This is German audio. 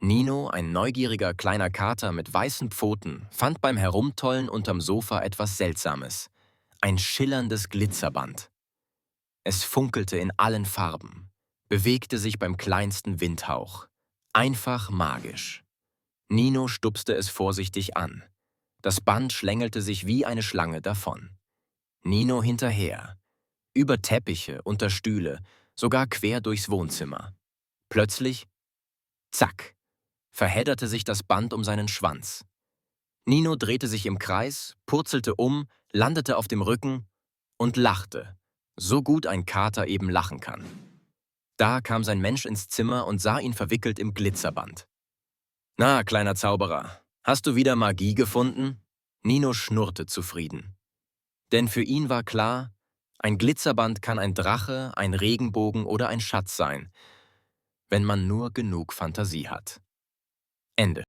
Nino, ein neugieriger kleiner Kater mit weißen Pfoten, fand beim Herumtollen unterm Sofa etwas Seltsames. Ein schillerndes Glitzerband. Es funkelte in allen Farben, bewegte sich beim kleinsten Windhauch. Einfach magisch. Nino stupste es vorsichtig an. Das Band schlängelte sich wie eine Schlange davon. Nino hinterher. Über Teppiche, unter Stühle, sogar quer durchs Wohnzimmer. Plötzlich, zack, verhedderte sich das Band um seinen Schwanz. Nino drehte sich im Kreis, purzelte um, landete auf dem Rücken und lachte, so gut ein Kater eben lachen kann. Da kam sein Mensch ins Zimmer und sah ihn verwickelt im Glitzerband. »Na, kleiner Zauberer, hast du wieder Magie gefunden?« Nino schnurrte zufrieden. Denn für ihn war klar, ein Glitzerband kann ein Drache, ein Regenbogen oder ein Schatz sein, wenn man nur genug Fantasie hat. Ende.